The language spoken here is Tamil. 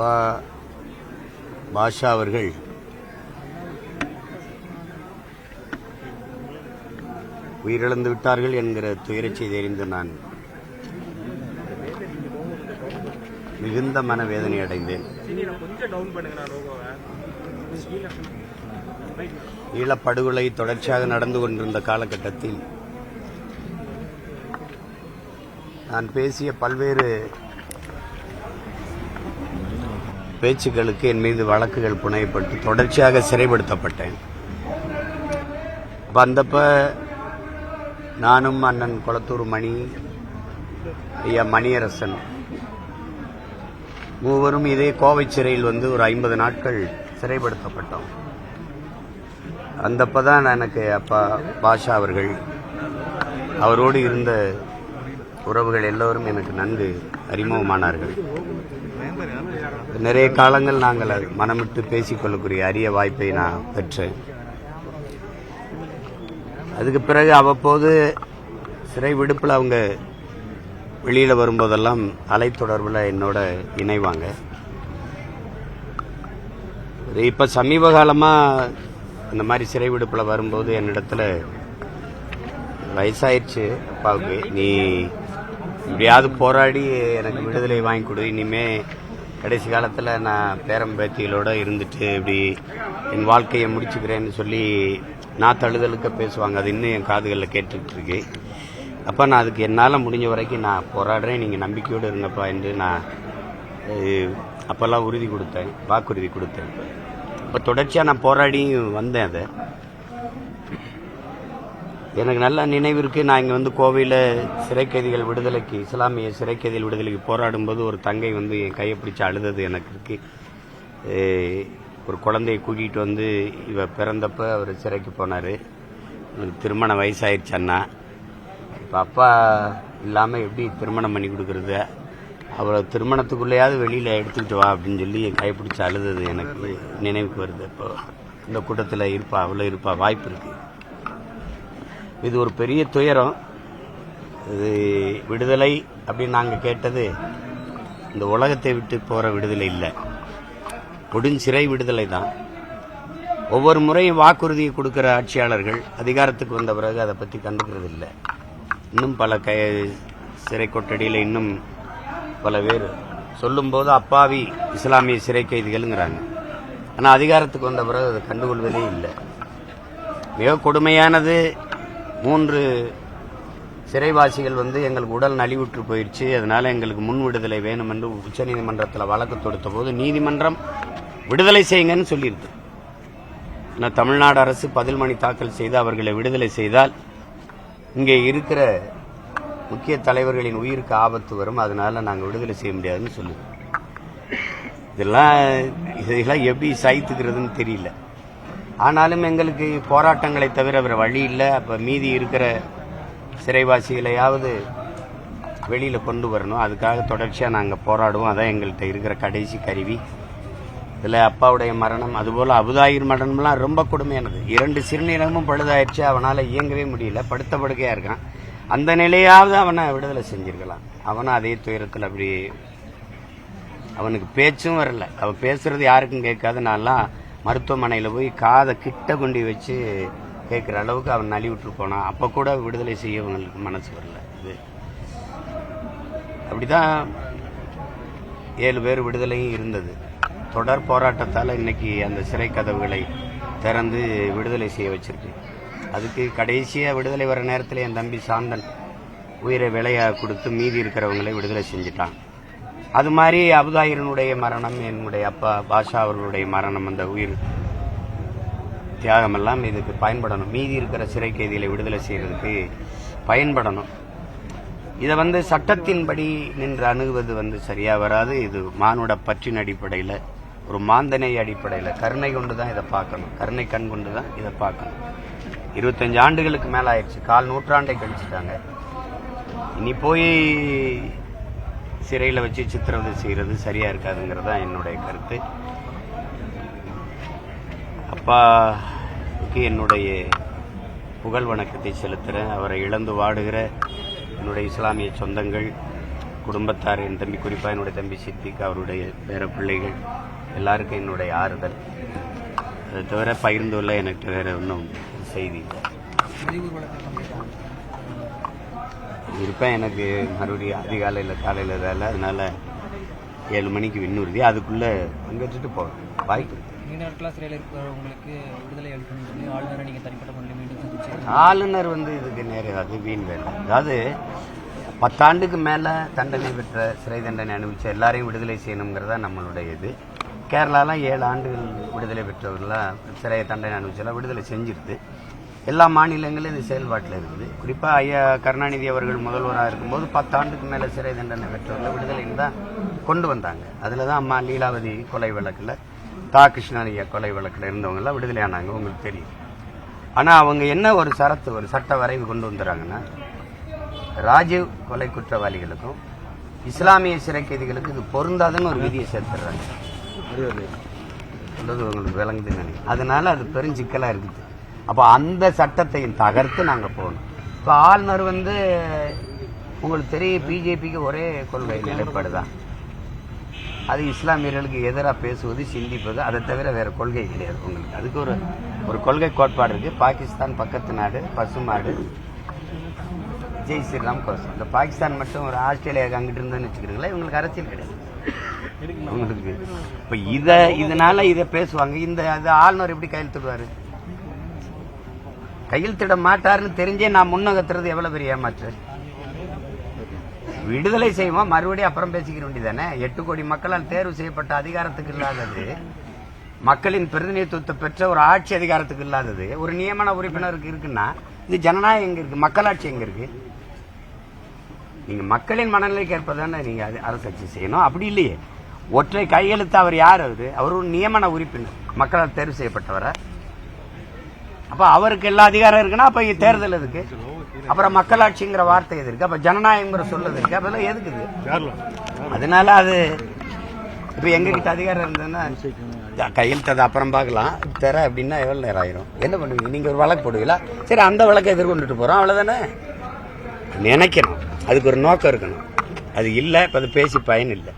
அப்பா பாஷா அவர்கள் உயிரிழந்து விட்டார்கள் என்கிற துயரச் செய்தி அறிந்து நான் மிகுந்த மனவேதனை அடைந்தேன். ஈழப்படுகொலை தொடர்ச்சியாக நடந்து கொண்டிருந்த காலகட்டத்தில் நான் பேசிய பல்வேறு பேச்சுக்களுக்கு என் மீது வழக்குகள் புனையப்பட்டு தொடர்ச்சியாக சிறைப்படுத்தப்பட்டேன். வந்தப்ப நானும் அண்ணன் கொளத்தூர் மணி, ஐயா மணியரசன் மூவரும் இதே கோவை சிறையில் ஒரு 50 நாட்கள் சிறைப்படுத்தப்பட்டோம். அந்தப்பதான் எனக்கு அப்பா பாஷா அவர்கள், அவரோடு இருந்த உறவுகள் எல்லோரும் எனக்கு நன்கு அறிமுகமானார்கள். நிறைய காலங்கள் நாங்கள் மனமிட்டு பேசிக்கொள்ளக்கூடிய அரிய வாய்ப்பை நான் பெற்றேன். அதுக்கு பிறகு அவ்வப்போது சிறை விடுப்பில் அவங்க வெளியில் வரும்போதெல்லாம் அலைத்தொடர்பில் என்னோட இணைவாங்க. இப்போ சமீப காலமாக இந்த மாதிரி சிறை விடுப்பில் வரும்போது என்னிடத்துல வயசாயிடுச்சு அப்பாவுக்கு, நீ இப்படியாவது போராடி எனக்கு விடுதலை வாங்கி கொடு, இனிமே கடைசி காலத்தில் நான் பேரம்பேத்திகளோடு இருந்துட்டு இப்படி என் வாழ்க்கையை முடிச்சுக்கிறேன்னு சொல்லி நான் தழுதலுக்க பேசுவாங்க. அது இன்னும் என் காதுகளில் கேட்டுக்கிட்டு இருக்கு. அப்போ நான் அதுக்கு என்னால் முடிஞ்ச வரைக்கும் நான் போராடுறேன், நீங்கள் நம்பிக்கையோடு இருங்கப்பா என்று நான் அப்போல்லாம் உறுதி கொடுத்தேன், வாக்குறுதி கொடுத்தேன். இப்போ தொடர்ச்சியாக நான் போராடி வந்தேன். அதை எனக்கு நல்ல நினைவிற்கு, நான் இங்கே கோவையில் சிறை கைதிகள் விடுதலைக்கு, இஸ்லாமிய சிறை கைதிகள் விடுதலைக்கு போராடும்போது ஒரு தங்கை என் கையை பிடிச்சி அழுதது எனக்கு இருக்கு. ஒரு குழந்தையை கூட்டிகிட்டு இவ பிறந்தப்ப அவர் சிறைக்கு போனார். திருமண வயசாயிடுச்சு அண்ணா, இப்போ அப்பா இல்லாமல் எப்படி திருமணம் பண்ணி கொடுக்குறது, அவளை திருமணத்துக்குள்ளேயாவது வெளியில் எடுத்துக்கிட்டு வா அப்படின்னு சொல்லி என் கையை பிடிச்சி அழுதது எனக்கு நினைவுக்கு வருது. இப்போ இந்த கூட்டத்தில் அவ்வளோ இருப்பா, வாய்ப்பு இருக்குது. இது ஒரு பெரிய துயரம். இது விடுதலை அப்படின்னு நாங்கள் கேட்டது இந்த உலகத்தை விட்டு போகிற விடுதலை இல்லை, சிறை விடுதலை தான். ஒவ்வொரு முறையும் வாக்குறுதியை கொடுக்கிற ஆட்சியாளர்கள் அதிகாரத்துக்கு வந்த பிறகு அதை பற்றி கண்டுக்கிறது இல்லை. இன்னும் பல சிறை கொட்டடியில் இன்னும் பல பேர் சொல்லும்போது அப்பாவி இஸ்லாமிய சிறை கைதிகள்ங்கிறாங்க. ஆனால் அதிகாரத்துக்கு வந்த பிறகு அதை கண்டுகொள்வதே இல்லை. மிக கொடுமையானது, 3 சிறைவாசிகள் எங்களுக்கு உடல் நலிவுற்று போயிடுச்சு, அதனால எங்களுக்கு முன் விடுதலை வேணும் என்று உச்சநீதிமன்றத்தில் வழக்கு தொடுத்த போது நீதிமன்றம் விடுதலை செய்யுங்கன்னு சொல்லியிருக்கு. ஆனால் தமிழ்நாடு அரசு பதில் மனு தாக்கல் செய்து அவர்களை விடுதலை செய்தால் இங்கே இருக்கிற முக்கிய தலைவர்களின் உயிருக்கு ஆபத்து வரும், அதனால நாங்கள் விடுதலை செய்ய முடியாதுன்னு சொல்லுது. இதெல்லாம் எப்படி சகித்துக்கிறதுன்னு தெரியல. ஆனாலும் எங்களுக்கு போராட்டங்களை தவிர வேறு வழி இல்லை. அப்போ மீதி இருக்கிற சிறைவாசிகளையாவது வெளியில் கொண்டு வரணும், அதுக்காக தொடர்ச்சியாக நாங்கள் போராடுவோம். அதான் எங்கள்கிட்ட இருக்கிற கடைசி கருவி. இதில் அப்பாவுடைய மரணம், அதுபோல் அபுதாயிர் மரணம்லாம் ரொம்ப கொடுமையானது. 2 சிறுநீரகமும் பழுதாயிடுச்சு, அவனால் இயங்கவே முடியல, படுத்த படுக்கையாக இருக்கான். அந்த நிலையாவது அவனை விடுதலை செஞ்சிருக்கலாம். அவனும் அதே துயரத்தில் அப்படி, அவனுக்கு பேச்சும் வரல, அவன் பேசுறது யாருக்கும் கேட்காது. நான்லாம் மருத்துவமனையில் போய் காதை கிட்ட கொண்டு வச்சு கேட்குற அளவுக்கு அவன் நலிவுற்று போனான். அப்போ கூட விடுதலை செய்யவங்களுக்கு மனசு வரல. இது அப்படிதான் 7 பேர் விடுதலையும் இருந்தது. தொடர் போராட்டத்தால் இன்னைக்கு அந்த சிறை கதவுகளை திறந்து விடுதலை செய்ய வச்சிருக்கு. அதுக்கு கடைசியாக விடுதலை வர நேரத்தில் என் தம்பி சாந்தன் உயிரை விலையாக கொடுத்து மீதி இருக்கிறவங்களை விடுதலை செஞ்சுட்டான். அது மாதிரி அபுதாயிரனுடைய மரணம், என்னுடைய அப்பா பாஷா அவர்களுடைய மரணம், அந்த உயிர் தியாகமெல்லாம் இதுக்கு பயன்படணும். மீதி இருக்கிற சிறை கைதிகளை விடுதலை செய்யறதுக்கு பயன்படணும். இதை சட்டத்தின்படி நின்று அணுகுவது சரியா வராது. இது மானுட பற்றின் அடிப்படையில், ஒரு மாந்தனை அடிப்படையில் கருணை கொண்டு தான் இதை பார்க்கணும், கருணை கண் கொண்டு தான் இதை பார்க்கணும். 25 ஆண்டுகளுக்கு மேலே ஆயிடுச்சு, 1/4 நூற்றாண்டை கழிச்சுட்டாங்க. இனி போய் சிறையில் வச்சு சித்திரவதை செய்கிறது சரியா இருக்காதுங்கிறது தான் என்னுடைய கருத்து. அப்பாவுக்கு என்னுடைய புகழ் வணக்கத்தை செலுத்துகிறேன். அவரை இழந்து வாடுகிற என்னுடைய இஸ்லாமிய சொந்தங்கள், குடும்பத்தார், என் தம்பி, குறிப்பாக என்னுடைய தம்பி சித்திக், அவருடைய பேர பிள்ளைகள் எல்லாருக்கும் என்னுடைய ஆறுதல். அதை தவிர பகிர்ந்துள்ள எனக்கு வேற ஒன்றும் செய்தி இருப்பேன். எனக்கு மறுபடியும் அதிகாலையில் காலையில் வேலை, அதனால 7 மணிக்கு விண்ணுறுதி, அதுக்குள்ளே பங்கேற்றுட்டு போவேன். வாய்ப்பு இருக்கு. ஆளுநர் இதுக்கு நேரம் அது வீண் வேலை. அதாவது 10 ஆண்டுக்கு மேலே தண்டனை பெற்ற, சிறை தண்டனை அனுபவிச்ச எல்லாரையும் விடுதலை செய்யணுங்கிறதா நம்மளுடைய இது. கேரளாலாம் 7 ஆண்டுகள் விடுதலை பெற்றவர்களாம் சிறை தண்டனை அனுபவிச்செல்லாம் விடுதலை செஞ்சிருது. எல்லா மாநிலங்களும் இது செயல்பாட்டில் இருக்குது. குறிப்பாக ஐயா கருணாநிதி அவர்கள் முதல்வராக இருக்கும்போது 10 ஆண்டுக்கு மேலே சிறை தண்டனை பெற்றவர்கள் விடுதலைன்னு தான் கொண்டு வந்தாங்க. அதில் தான் அம்மா லீலாவதி கொலை வழக்கில், தா கிருஷ்ணன் ஐயா கொலை வழக்கில் இருந்தவங்கெல்லாம் விடுதலை ஆனாங்க, உங்களுக்கு தெரியும். ஆனால் அவங்க என்ன ஒரு சட்ட வரைவு கொண்டு வந்துடுறாங்கன்னா, ராஜீவ் கொலை குற்றவாளிகளுக்கும் இஸ்லாமிய சிறை கைதிகளுக்கு இது பொருந்தாதுன்னு ஒரு விதியை சேர்த்துடுறாங்க. உங்களுக்கு விளங்குதுன்னு நினைக்கிறேன். அதனால அது பெருஞ்சிக்கலாக இருக்குது. அப்போ அந்த சட்டத்தையும் தகர்த்து நாங்கள் போகணும். இப்போ ஆளுநர் உங்களுக்கு தெரியும், பிஜேபிக்கு ஒரே கொள்கை நிலைப்பாடு தான். அது இஸ்லாமியர்களுக்கு எதிராக பேசுவது, சிந்திப்பது, அதை தவிர வேற கொள்கை கிடையாது உங்களுக்கு. அதுக்கு ஒரு கொள்கை கோட்பாடு இருக்கு. பாகிஸ்தான் பக்கத்து நாடு, பசுமாடு, ஜெய் ஸ்ரீராம் கோசம். இந்த பாகிஸ்தான் மட்டும் ஒரு ஆஸ்திரேலியாவுக்கு அங்கிட்டு இருந்ததுன்னு வச்சுக்கிறீங்களா, இவங்களுக்கு அரசியல் கிடையாது உங்களுக்கு. இப்போ இதனால இதை பேசுவாங்க. இந்த ஆளுநர் எப்படி கையெழுத்திடுவாரு? கையெழுத்திட மாட்டாருன்னு தெரிஞ்சே நான் முன்னகத்துறது எவ்வளவு பெரிய ஏமாற்று. விடுதலை செய்வோம், மறுபடியும் அப்புறம் பேசிக்கிற வேண்டியதானே. 8 கோடி மக்களால் தேர்வு செய்யப்பட்ட அதிகாரத்துக்கு இல்லாதது, மக்களின் பிரதிநிதித்துவத்தை பெற்ற ஒரு ஆட்சி அதிகாரத்துக்கு இல்லாதது ஒரு நியமன உறுப்பினருக்கு இருக்குன்னா, இது ஜனநாயகம் எங்க இருக்கு? மக்களாட்சி எங்க இருக்கு? நீங்க மக்களின் மனநிலைக்கு ஏற்பதானே நீங்க அரசாட்சி செய்யணும். அப்படி இல்லையே. ஒற்றை கையெழுத்து அவர் யார்? அவர் ஒரு நியமன உறுப்பினர், மக்களால் தேர்வு செய்யப்பட்டவரை. அப்ப அவருக்கு எல்லா அதிகாரம் இருக்குன்னா அப்ப தேர்தல் எதுக்கு? அப்புறம் மக்களாட்சிங்கிற வார்த்தை எது இருக்கு? அப்ப ஜனநாயகங்கிற சொல்றது இருக்கு. அப்பெல்லாம் எதுக்குது? அதனால அது இப்ப எங்ககிட்ட அதிகாரம் இருந்ததுன்னா கையெழுத்து அப்புறம் பார்க்கலாம் தர அப்படின்னா எவ்வளவு நேரம் ஆயிரும்? என்ன பண்ணுவீங்க? நீங்க ஒரு வழக்கு போடுவீங்களா? சரி, அந்த வழக்கை எதிர்கொண்டுட்டு போறோம், அவ்வளவுதானே நினைக்கணும். அதுக்கு ஒரு நோக்கம் இருக்கணும். அது இல்லை. இப்ப அது பேசி பயன் இல்லை.